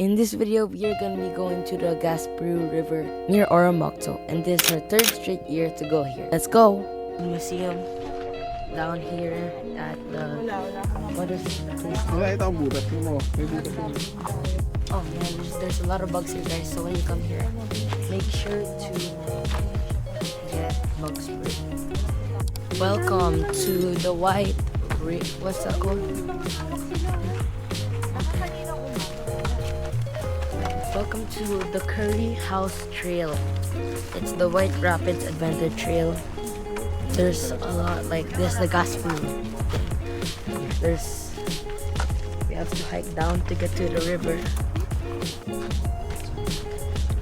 In this video, we are going to be going to the Gaspereau River near Oromocto, and this is our third straight year to go here. Let's go! The museum down here at the... What is this place called? Oh man, there's a lot of bugs here, guys, so when you come here, make sure to get bug spray. Welcome to the White... What's that called? Welcome to the Curry House Trail. It's the White Rapids Adventure Trail. There's a lot like this, the Gaspereau. We have to hike down to get to the river.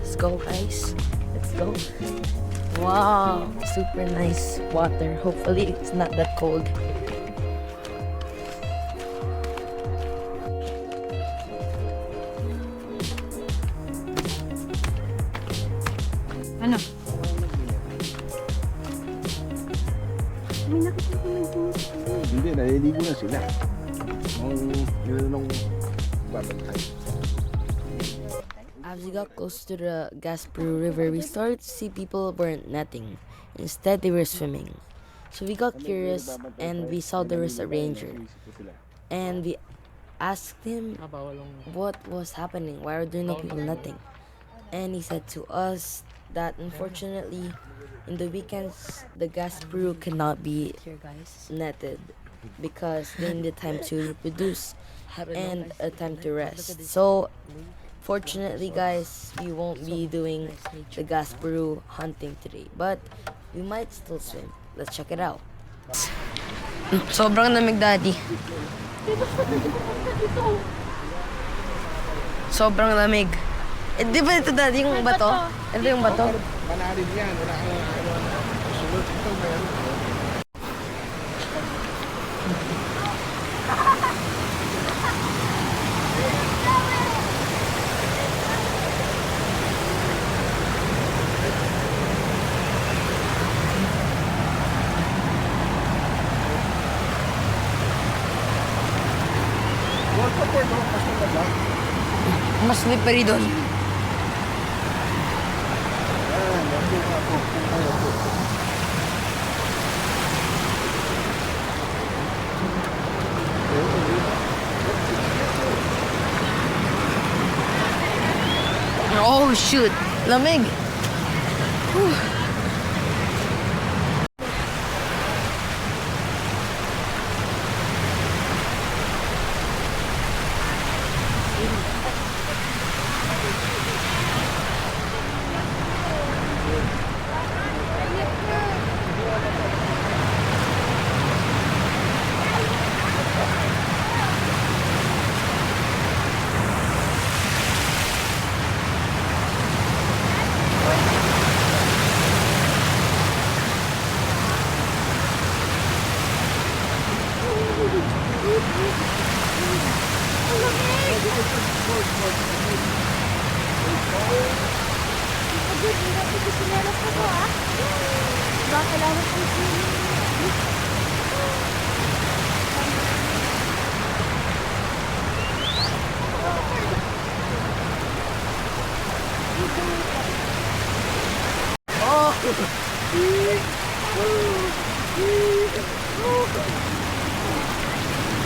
Let's go, guys. Let's go. Wow, super nice water. Hopefully it's not that cold. Ano? Hindi, naliligo na sila. Nung babantay. As we got close to the Gaspereau River, we started to see people weren't netting. Instead, they were swimming. So we got curious and we saw there was a ranger. And we asked him what was happening. Why are there no people netting? And he said to us that unfortunately, in the weekends, the Gaspereau cannot be netted because they need time to reproduce and a time to rest. So, fortunately, guys, we won't be doing the Gaspereau hunting today, but we might still swim. Let's check it out. Sobrang lamig, Daddy. Sobrang lamig. Eh, di ba ito, Daddy, yung bato? Ito yung bato? Manalid yan. Wala kang sunod. Ito meron. Mas slippery doon. Oh shoot! Lamig! Whew.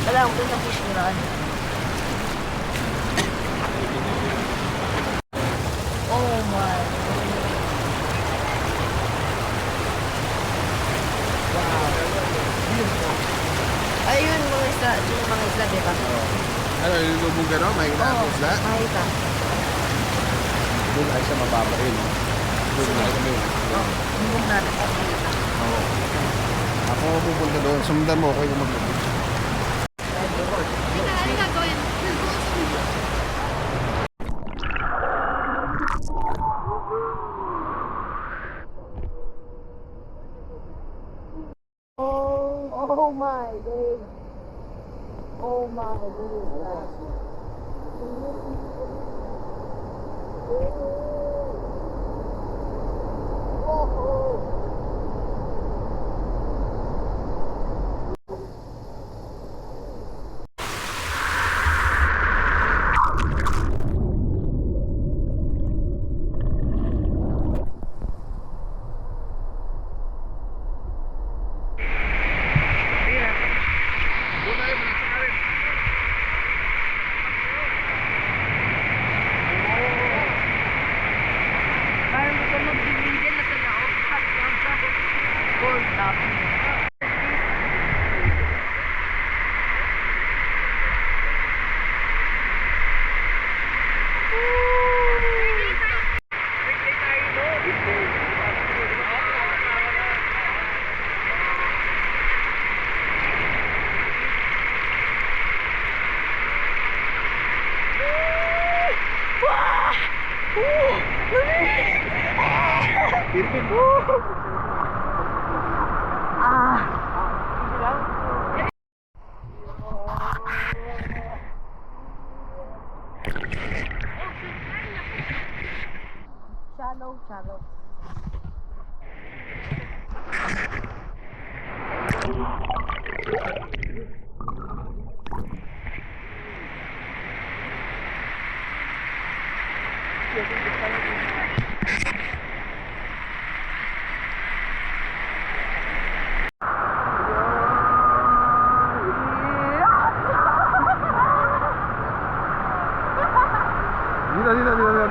Wala akong sa fishing rod. Oh my. Wow. Beautiful. Ayun, mga isla. Yung mga isla, diba? Ano, yung lubog gano'n? May ginagawa sila? Makita. Doon ay sa mababa rin. Doon na kami. Lubog natin. Oo. Ako pupunta doon. Sundan mo ako yung maglubog. Oh my days. Oh my days. Shallow, shallow.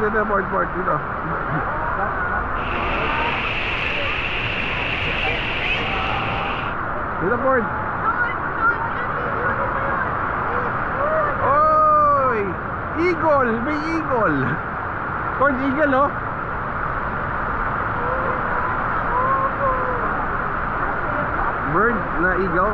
Dito, port, dito. Dito, port. Oy! Eagle! May eagle! Port eagle, oh! Bird na eagle.